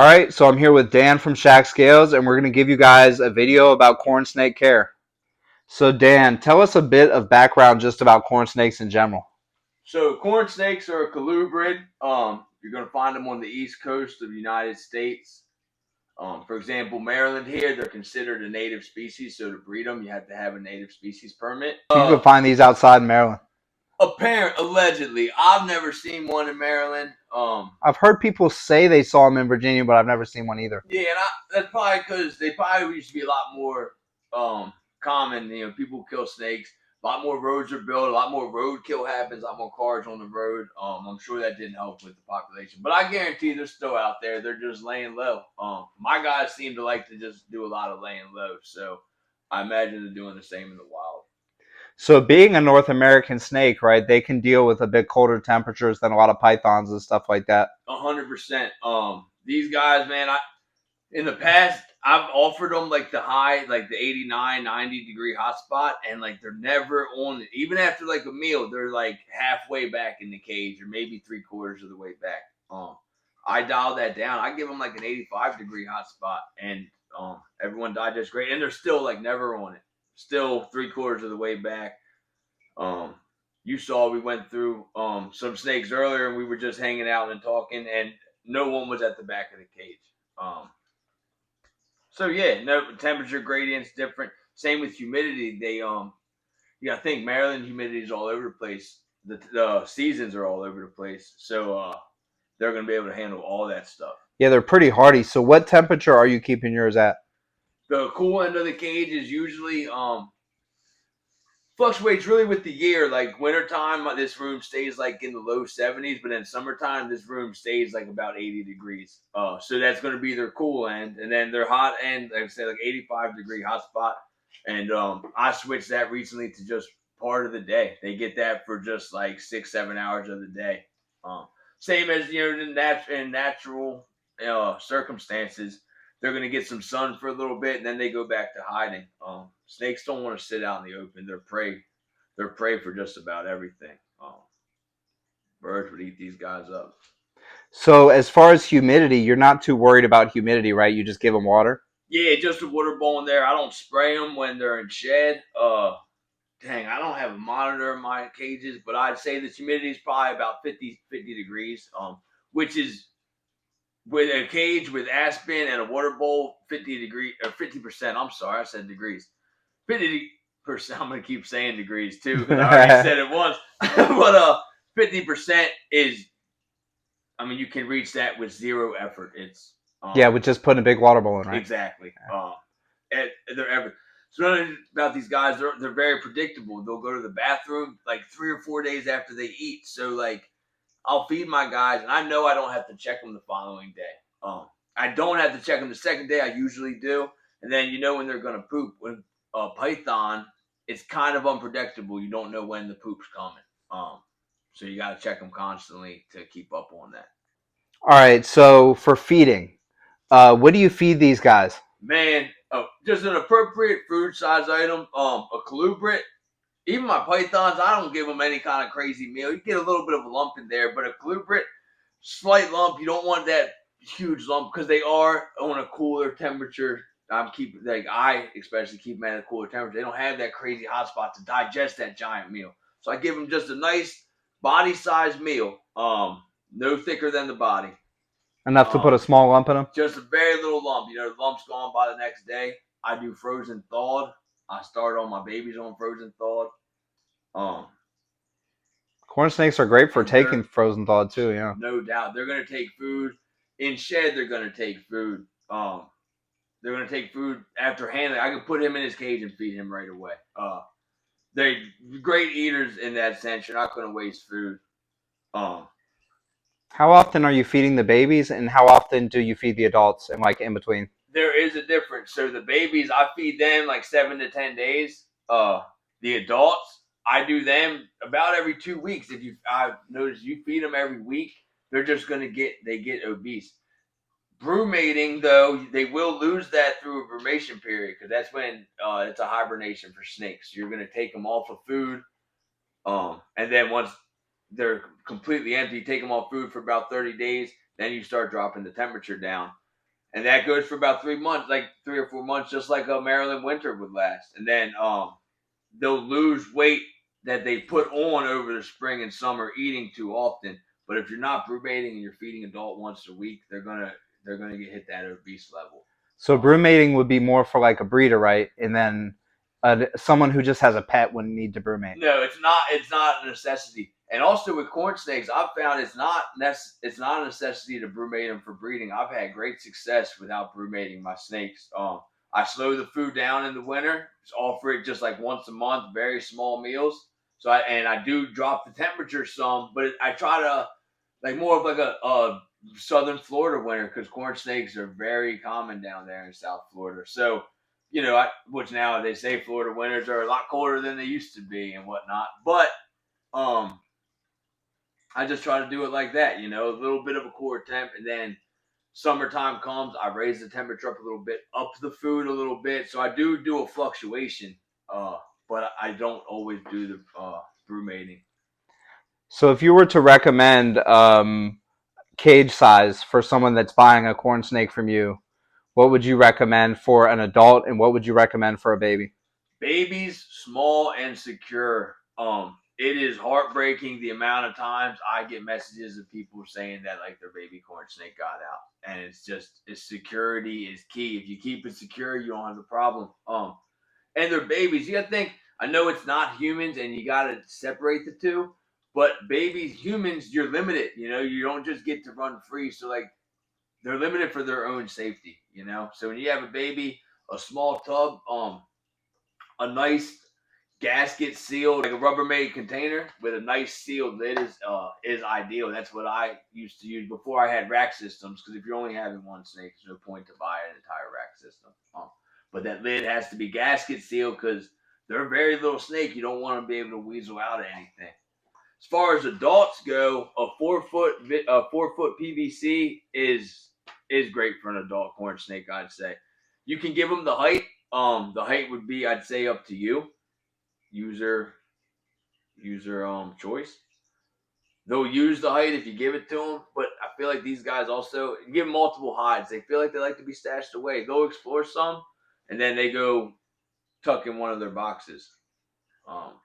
All right, so I'm here with Dan from Shac Scales, and we're going to give you guys a video about corn snake care. So, Dan, tell us a bit of background just about corn snakes in general. So corn snakes are a colubrid. You're going to find them on the east coast of the United States. For example, Maryland here, they're considered a native species. So to breed them, you have to have a native species permit. You can find these outside in Maryland. Allegedly, I've never seen one in Maryland. I've heard people say they saw them in Virginia, but I've never seen one either. Yeah, and that's probably because they probably used to be a lot more common. People kill snakes. A lot more roads are built. A lot more roadkill happens. A lot more cars on the road. I'm sure that didn't help with the population, but I guarantee they're still out there. They're just laying low. My guys seem to like to just do a lot of laying low, so I imagine they're doing the same in the wild. So, being a North American snake, right, they can deal with a bit colder temperatures than a lot of pythons and stuff like that. 100%. These guys, man, in the past, I've offered them like the 89, 90 degree hot spot, and like they're never on it. Even after like a meal, they're like halfway back in the cage or maybe 3/4 of the way back. I dial that down. I give them like an 85 degree hot spot, and everyone digests great, and they're still like never on it. Still 3/4 of the way back. You saw we went through some snakes earlier, and we were just hanging out and talking, and no one was at the back of the cage. So yeah, no temperature gradients different. Same with humidity. I think Maryland humidity is all over the place. The seasons are all over the place. So they're gonna be able to handle all that stuff. Yeah, they're pretty hardy. So, what temperature are you keeping yours at? The cool end of the cage is usually fluctuates really with the year. Like wintertime, this room stays like in the low 70s, but in summertime, this room stays like about 80 degrees. So that's going to be their cool end, and then their hot end, like I say, like 85 degree hot spot. And I switched that recently to just part of the day. They get that for just like 6-7 hours of the day. Same as in natural circumstances, they're going to get some sun for a little bit, and then they go back to hiding. Snakes don't want to sit out in the open. They're prey. They're prey for just about everything. Birds would eat these guys up. So, as far as humidity, you're not too worried about humidity, right? You just give them water? Yeah, just a water bowl in there. I don't spray them when they're in shed. Dang, I don't have a monitor in my cages, but I'd say the humidity is probably about 50 degrees, which is with a cage with aspen and a water bowl, 50%. I'm sorry, I said degrees. 50%. I'm gonna keep saying degrees too because I already said it once. But 50% is, I mean, you can reach that with zero effort. It's Yeah, with just putting a big water bowl in, right? Exactly. So another about these guys, they're very predictable. They'll go to the bathroom like 3 or 4 days after they eat. So like, I'll feed my guys, and I know I don't have to check them the following day. I don't have to check them the second day. I usually do, and then when they're gonna poop. When python, it's kind of unpredictable. You don't know when the poop's coming. So you got to check them constantly to keep up on that. All right, so for feeding, what do you feed these guys? Man, just an appropriate food size item. A colubrid. Even my pythons, I don't give them any kind of crazy meal. You get a little bit of a lump in there, but a colubrid, slight lump. You don't want that huge lump because they are on a cooler temperature. I especially keep them at a cooler temperature. They don't have that crazy hot spot to digest that giant meal. So I give them just a nice body size meal. No thicker than the body. Enough to put a small lump in them? Just a very little lump. The lump's gone by the next day. I do frozen thawed. I start all my babies on frozen thawed. Corn snakes are great for taking frozen thawed too, yeah. No doubt. They're going to take food. In shed, they're going to take food. They're going to take food after handling. I can put him in his cage and feed him right away. They're great eaters in that sense. You're not going to waste food. How often are you feeding the babies, and how often do you feed the adults, and like in between? There is a difference. So the babies, I feed them like 7 to 10 days. The adults, I do them about every 2 weeks. I've noticed you feed them every week, they're just going to get obese. Brumating, though, they will lose that through a brumation period because that's when it's a hibernation for snakes. You're going to take them off of food, and then once they're completely empty, take them off food for about 30 days. Then you start dropping the temperature down. and that goes for about 3 months, like 3 or 4 months, just like a Maryland winter would last. And then they'll lose weight that they put on over the spring and summer eating too often. But if you're not brew mating and you're feeding adult once a week, they're gonna get hit that obese level. So brood mating would be more for like a breeder, right? And then someone who just has a pet wouldn't need to brood mate. No, it's not. It's not a necessity. And also with corn snakes, I've found it's not a necessity to brewmate them for breeding. I've had great success without brewmating my snakes. I slow the food down in the winter. Just offer it just like once a month, very small meals. So I do drop the temperature some, but I try to like more of like a southern Florida winter because corn snakes are very common down there in South Florida. So which now they say Florida winters are a lot colder than they used to be and whatnot. But um, I just try to do it like that, a little bit of a core temp, and then summertime comes, I raise the temperature up a little bit, up the food a little bit. So I do a fluctuation, but I don't always do the brew mating. So if you were to recommend cage size for someone that's buying a corn snake from you, what would you recommend for an adult, and what would you recommend for a baby? Babies, small and secure. It is heartbreaking the amount of times I get messages of people saying that like their baby corn snake got out, and it's security is key. If you keep it secure, you don't have the problem. And they're babies. You gotta think. I know it's not humans, and you gotta separate the two. But babies, humans, you're limited. You don't just get to run free. So like they're limited for their own safety. So when you have a baby, a small tub, a nice gasket sealed, like a Rubbermaid container with a nice sealed lid is ideal. That's what I used to use before I had rack systems. Because if you're only having one snake, there's no point to buy an entire rack system. But that lid has to be gasket sealed because they're a very little snake. You don't want to be able to weasel out of anything. As far as adults go, a 4 foot PVC is great for an adult corn snake. I'd say you can give them the height. The height would be, I'd say, up to you, user choice. They'll use the height if you give it to them, but I feel like these guys also give them multiple hides. They feel like they like to be stashed away. They'll explore some, and then they go tuck in one of their boxes. Um,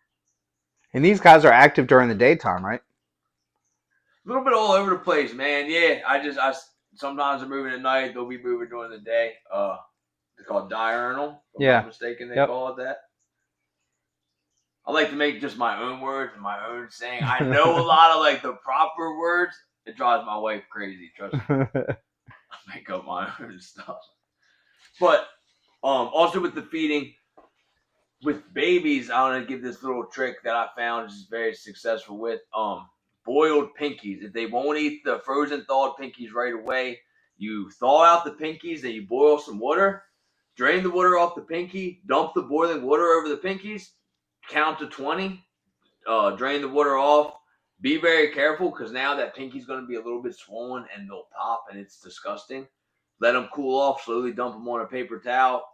And these guys are active during the daytime, right? a little bit all over the place, man. Yeah, I sometimes they're moving at night. They'll be moving during the day. They're called diurnal. If I'm not mistaken, they call it that. I like to make just my own words and my own saying. I know a lot of like the proper words. It drives my wife crazy. Trust me. I make up my own stuff. But also with the feeding, with babies, I want to give this little trick that I found is very successful with. Boiled pinkies. If they won't eat the frozen thawed pinkies right away, you thaw out the pinkies and you boil some water. Drain the water off the pinky. Dump the boiling water over the pinkies. Count to 20. Drain the water off. Be very careful because now that pinky's going to be a little bit swollen and they'll pop and it's disgusting. Let them cool off. Slowly dump them on a paper towel.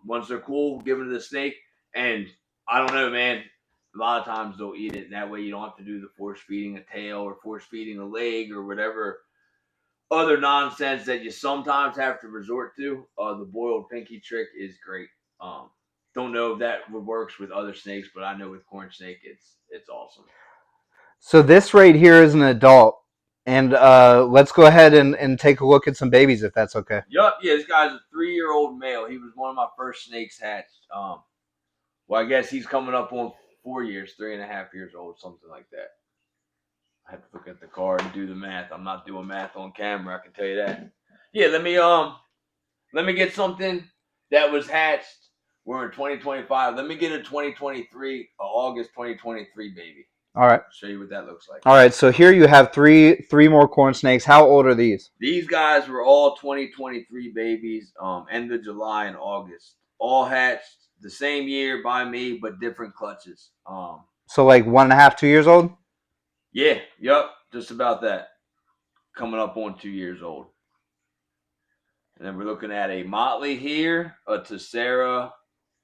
Once they're cool, give them to the snake. And I don't know, man. A lot of times they'll eat it. And that way you don't have to do the force feeding a tail or force feeding a leg or whatever other nonsense that you sometimes have to resort to. The boiled pinky trick is great. Don't know if that works with other snakes, but I know with corn snake, it's awesome. So this right here is an adult, and let's go ahead and take a look at some babies if that's okay. Yup, yeah, this guy's a 3-year-old male. He was one of my first snakes hatched. Well, I guess he's coming up on 4 years, 3.5 years old, something like that. I have to look at the card and do the math. I'm not doing math on camera, I can tell you that. Yeah, let me get something that was hatched. We're in 2025. Let me get a 2023, August 2023 baby. All right. I'll show you what that looks like. All right. So here you have three more corn snakes. How old are these? These guys were all 2023 babies. End of July and August. All hatched the same year by me, but different clutches. So like 1.5, 2 years old? Yeah, yep, just about that. Coming up on 2 years old. And then we're looking at a Motley here, a Tessera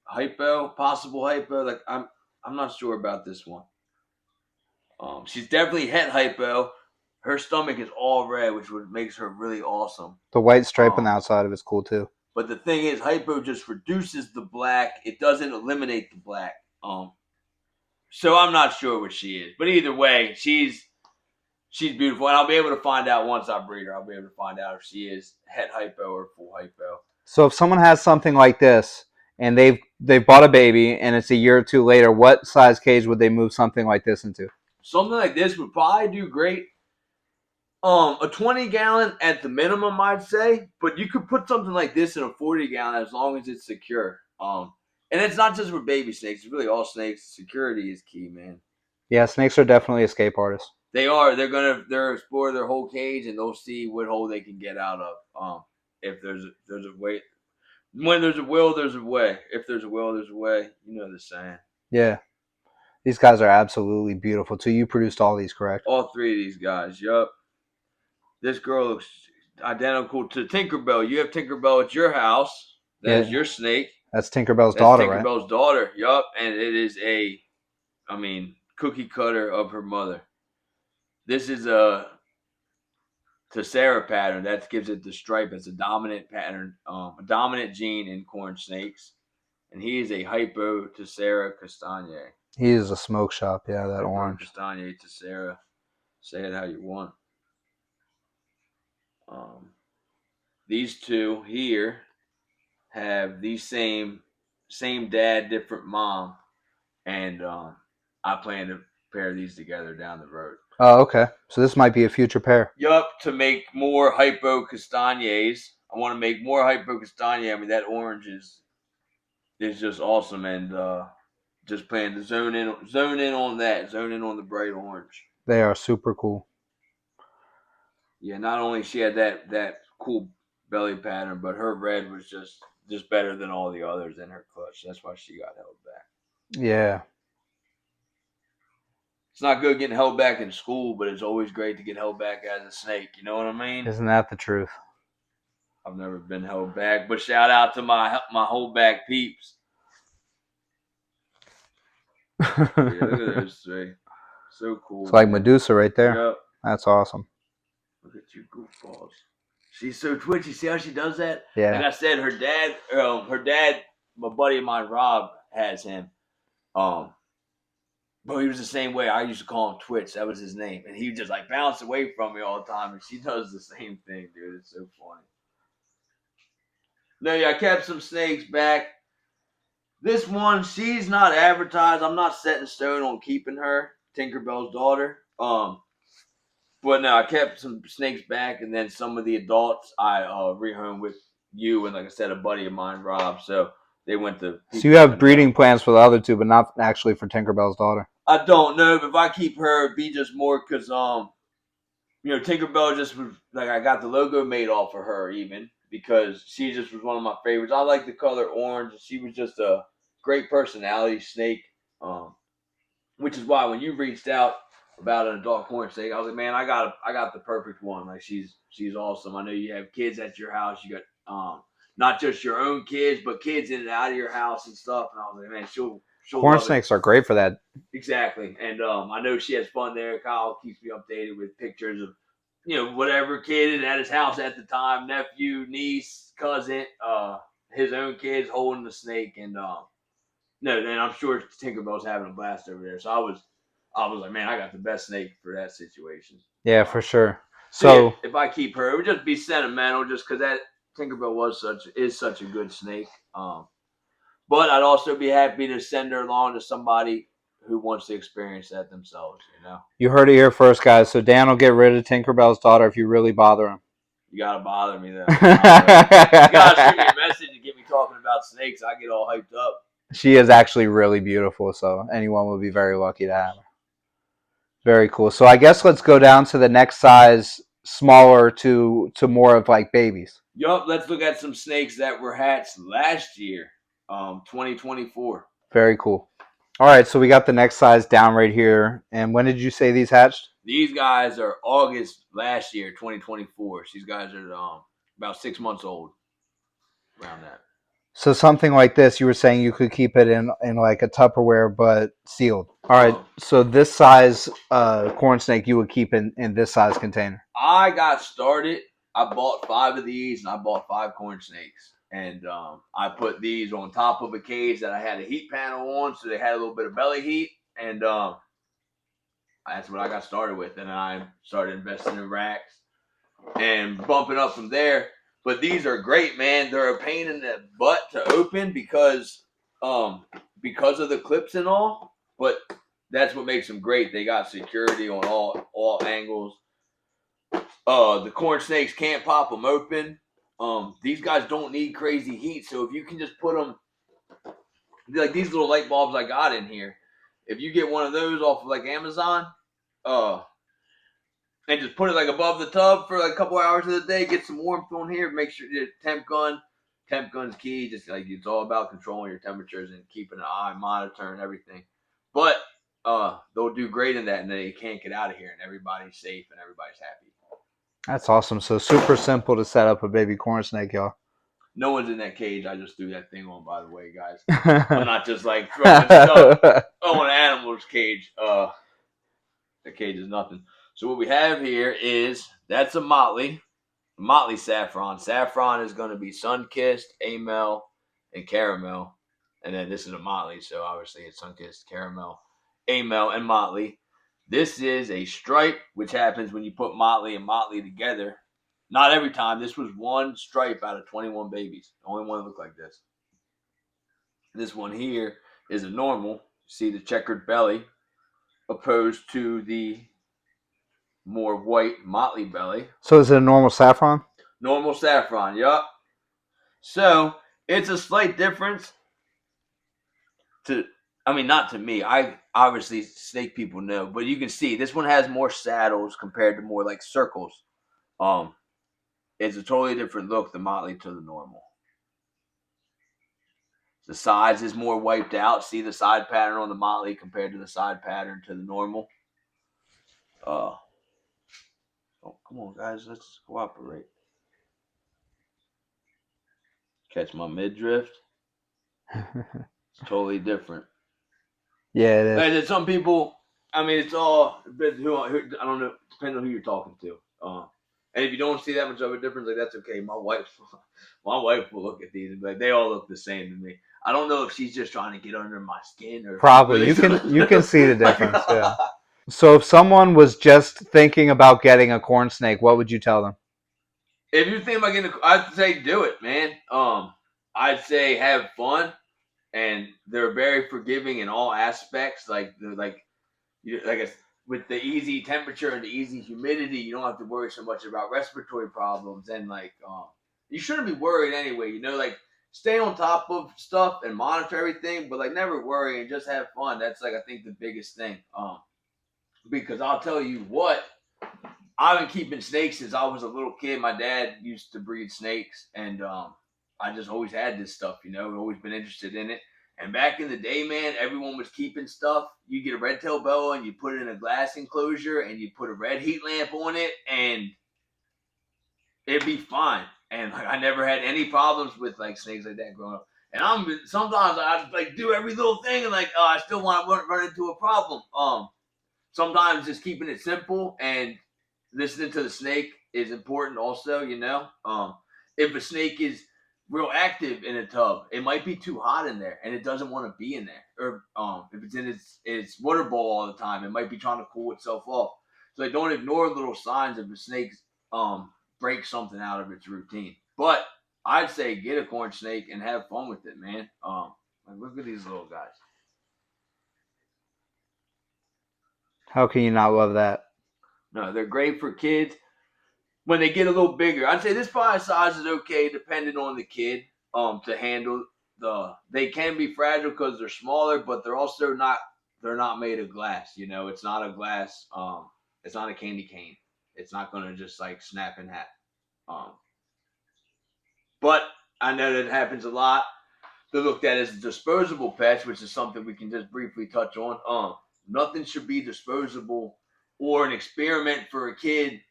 hypo, possible hypo. Like I'm not sure about this one. She's definitely het hypo. her stomach is all red, which makes her really awesome. The white stripe on the outside of it's cool too. But the thing is, hypo just reduces the black. It doesn't eliminate the black. So I'm not sure what she is, but either way, she's beautiful, and I'll be able to find out once I breed her. I'll be able to find out if she is het hypo or full hypo. So if someone has something like this and they've bought a baby and it's a year or two later, what size cage would they move something like this into? Something like this would probably do great. A 20-gallon at the minimum, I'd say, but you could put something like this in a 40-gallon as long as it's secure. And it's not just for baby snakes; it's really all snakes. Security is key, man. Yeah, snakes are definitely escape artists. They are. They're explore their whole cage and they'll see what hole they can get out of. If there's a way, when there's a will, there's a way. If there's a will, there's a way. You know the saying. Yeah. These guys are absolutely beautiful too. You produced all these, correct? All three of these guys. Yup. This girl looks identical to Tinkerbell. You have Tinkerbell at your house. That's your snake. That's Tinkerbell's daughter, right? Tinkerbell's daughter. Yup. And it is cookie cutter of her mother. This is a Tessera pattern. That gives it the stripe. It's a dominant pattern, a dominant gene in corn snakes. And he is a Hypo Tessera Castagne. He is a smoke shop, yeah, that Hypo orange. Castagne Tessera. Say it how you want. These two here have the same dad, different mom. And I plan to pair these together down the road. Oh, okay. So this might be a future pair. Yup, to make more Hypo Castagnes. I want to make more Hypo Castagne. I mean, that orange is just awesome, and just plan to zone in on that. Zone in on the bright orange. They are super cool. Yeah, not only she had that cool belly pattern, but her red was just better than all the others in her clutch. That's why she got held back. Yeah. It's not good getting held back in school, but it's always great to get held back as a snake. You know what I mean? Isn't that the truth? I've never been held back, but shout out to my hold back peeps. Yeah, look at those three. So cool. It's like Medusa right there. Yep. That's awesome. Look at you goofballs. She's so twitchy. See how she does that? Yeah. Like I said, her dad, my buddy of mine, Rob, has him. But he was the same way. I used to call him Twitch. That was his name. And he would just like bounce away from me all the time. And she does the same thing, dude. It's so funny. No, yeah, I kept some snakes back. This one, she's not advertised. I'm not set in stone on keeping her. Tinkerbell's daughter. But no, I kept some snakes back. And then some of the adults I rehomed with you and, like I said, a buddy of mine, Rob. So they went to... So you have breeding plans for the other two, but not actually for Tinkerbell's daughter? I don't know. But if I keep her, it'd be just more because, Tinkerbell just was... Like, I got the logo made off of her even because she just was one of my favorites. I like the color orange. And she was just a great personality snake. Which is why when you reached out about an adult corn snake, I was like, man, I got the perfect one. Like, she's awesome. I know you have kids at your house. You got... not just your own kids, but kids in and out of your house and stuff. And I was like, man, she'll corn snakes are great for that. Exactly. And I know she has fun there. Kyle keeps me updated with pictures of, whatever kid at his house at the time, nephew, niece, cousin, his own kids holding the snake. And then I'm sure Tinkerbell's having a blast over there. So I was like, man, I got the best snake for that situation. Yeah, for sure. So yeah, if I keep her, it would just be sentimental just because that Tinkerbell is such a good snake. But I'd also be happy to send her along to somebody who wants to experience that themselves, You heard it here first, guys. So Dan will get rid of Tinkerbell's daughter if you really bother him. You gotta bother me, though. You gotta shoot me a message and get me talking about snakes. I get all hyped up. She is actually really beautiful, so anyone would be very lucky to have her. Very cool. So I guess let's go down to the next size, smaller to more of like babies. Yup, let's look at some snakes that were hatched last year, 2024. Very cool. All right, so we got the next size down right here. And when did you say these hatched? These guys are August last year, 2024. These guys are about 6 months old, around that. So something like this, you were saying you could keep it in like a Tupperware, but sealed. All right. Um, So this size corn snake you would keep in this size container. I got started. I bought 5 of these, and I bought 5 corn snakes, and I put these on top of a cage that I had a heat panel on, so they had a little bit of belly heat, and that's what I got started with. And I started investing in racks and bumping up from there. But these are great, man. They're a pain in the butt to open because of the clips and all. But that's what makes them great. They got security on all angles. The corn snakes can't pop them open. These guys don't need crazy heat, so if you can just put them like these little light bulbs I got in here, if you get one of those off of like Amazon, uh, and just put it like above the tub for like a couple hours of the day, get some warmth on here, make sure your temp gun's key. Just like it's all about controlling your temperatures and keeping an eye monitoring everything. But they'll do great in that, and they can't get out of here, and everybody's safe and everybody's happy. That's awesome. So super simple to set up a baby corn snake, y'all. No one's in that cage. I just threw that thing on, by the way, guys. I'm not just like throwing stuff on an animal's cage. The cage is nothing. So what we have here is that's a Motley Saffron. Saffron is going to be sun-kissed, Amel, and caramel. And then this is a Motley, so obviously it's sun-kissed, caramel, Amel, and Motley. This is a stripe, which happens when you put Motley and Motley together. Not every time. This was one stripe out of 21 babies. The only one that looked like this. This one here is a normal. See the checkered belly opposed to the more white Motley belly. So is it a normal saffron? Normal saffron, yup. So it's a slight difference not to me. I obviously snake people know, but you can see this one has more saddles compared to more like circles. Um, it's a totally different look, the Motley to the normal. The sides is more wiped out. See the side pattern on the Motley compared to the side pattern to the normal. Oh, come on, guys, let's cooperate. Catch my midriff. It's totally different. Yeah, it is. And some people, it's all who I don't know, depending on who you're talking to. And if you don't see that much of a difference, like that's okay. My wife will look at these and be like, they all look the same to me. I don't know if she's just trying to get under my skin or Probably you can see the difference. Yeah. So if someone was just thinking about getting a corn snake, what would you tell them? If you think about getting, I'd say do it, man. I'd say have fun, and they're very forgiving in all aspects. Like with the easy temperature and the easy humidity, you don't have to worry so much about respiratory problems. And you shouldn't be worried anyway. Like stay on top of stuff and monitor everything, but like never worry and just have fun. That's like I think the biggest thing. Because I'll tell you what, I've been keeping snakes since I was a little kid. My dad used to breed snakes, and I just always had this stuff. Always been interested in it. And back in the day, man, everyone was keeping stuff. You get a red-tailed boa and you put it in a glass enclosure and you put a red heat lamp on it and it'd be fine. And like I never had any problems with like snakes like that growing up. And sometimes I like do every little thing and like I still want to run into a problem. Sometimes just keeping it simple and listening to the snake is important also, if a snake is real active in a tub, it might be too hot in there and it doesn't want to be in there. Or if it's in its water bowl all the time, it might be trying to cool itself off. So don't ignore little signs of the snake break something out of its routine. But I'd say get a corn snake and have fun with it, man. Look at these little guys. How can you not love that? No, they're great for kids. When they get a little bigger, I'd say this probably size is okay, depending on the kid, to handle they can be fragile because they're smaller, but they're also they're not made of glass. It's not a glass. It's not a candy cane. It's not going to just like snap in half. But I know that happens a lot. They're looked at as disposable pets, which is something we can just briefly touch on. Nothing should be disposable or an experiment for a kid.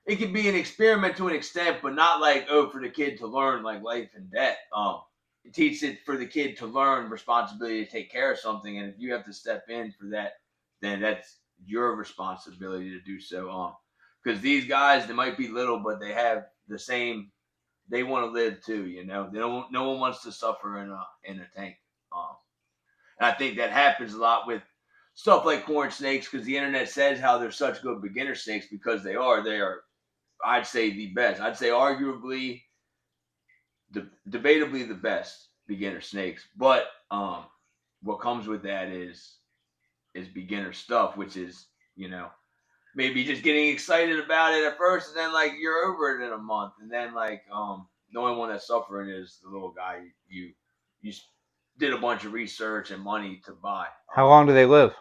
It can be an experiment to an extent, but not like for the kid to learn like life and death. teach it for the kid to learn responsibility to take care of something, and if you have to step in for that, then that's your responsibility to do so. Because these guys, they might be little, but they have the same. They want to live too, you know. They don't. No one wants to suffer in a tank. Um, and I think that happens a lot with stuff like corn snakes because the internet says how they're such good beginner snakes because they are. They are. I'd say the best. I'd say arguably, debatably the best beginner snakes. But what comes with that is beginner stuff, which is maybe just getting excited about it at first, and then like you're over it in a month, and then like the only one that's suffering is the little guy you did a bunch of research and money to buy. How long do they live?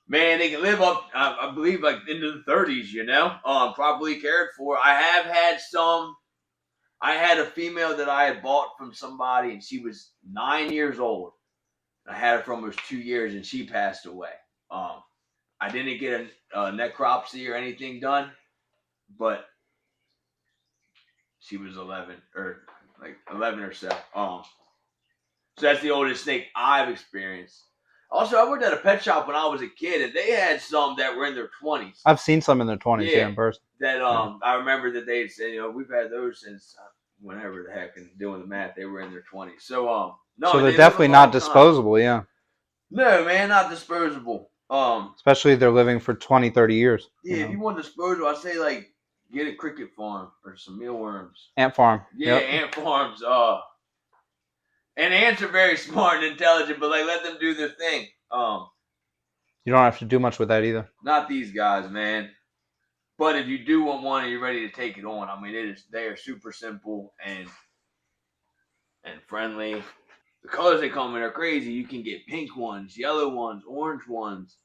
Man, they can live up, I believe, like into the 30s. Properly cared for. I have had some. I had a female that I had bought from somebody, and she was 9 years old. I had her for almost 2 years, and she passed away. I didn't get a necropsy or anything done, but she was 11 or like 11 or so. So that's the oldest snake I've experienced. Also, I worked at a pet shop when I was a kid, and they had some that were in their 20s. I've seen some in their 20s, yeah, in person. That I remember that they said, we've had those since whenever the heck, and doing the math, they were in their 20s. So no, so they're definitely not disposable, yeah. No, man, not disposable. Especially if they're living for 20, 30 years. Yeah, if you want disposable, I'd say like get a cricket farm or some mealworms. Ant farm. Yeah, yep. Ant farms. And ants are very smart and intelligent, but like let them do their thing. You don't have to do much with that either. Not these guys, man. But if you do want one and you're ready to take it on, I mean, they are super simple and friendly. The colors they come in are crazy. You can get pink ones, yellow ones, orange ones,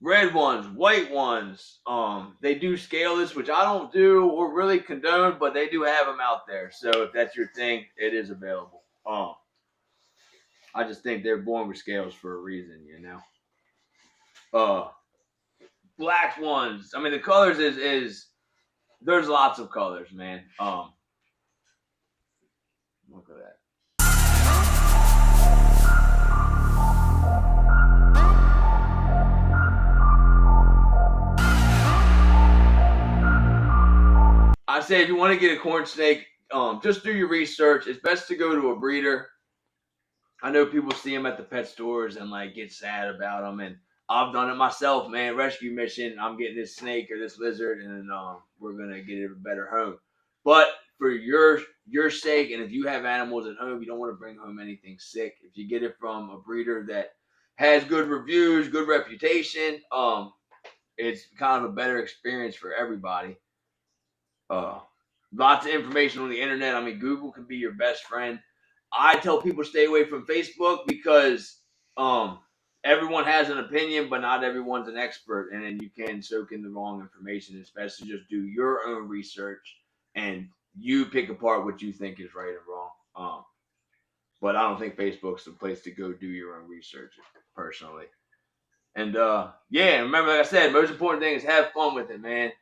red ones, white ones. They do scaleless, which I don't do or really condone, but they do have them out there. So if that's your thing, it is available. I just think they're born with scales for a reason, Black ones. I mean, the colors is there's lots of colors, man. Look at that. I say if you want to get a corn snake, just do your research. It's best to go to a breeder. I know people see them at the pet stores and like get sad about them, and I've done it myself, man. Rescue mission. I'm getting this snake or this lizard, and we're gonna get it a better home. But for your sake, and if you have animals at home, you don't want to bring home anything sick. If you get it from a breeder that has good reviews, good reputation, it's kind of a better experience for everybody. Lots of information on the internet. I mean, Google can be your best friend. I tell people stay away from Facebook because everyone has an opinion, but not everyone's an expert, and then you can soak in the wrong information. It's best to just do your own research and you pick apart what you think is right and wrong. But I don't think Facebook's the place to go do your own research, personally. And yeah, remember, like I said, most important thing is have fun with it, man.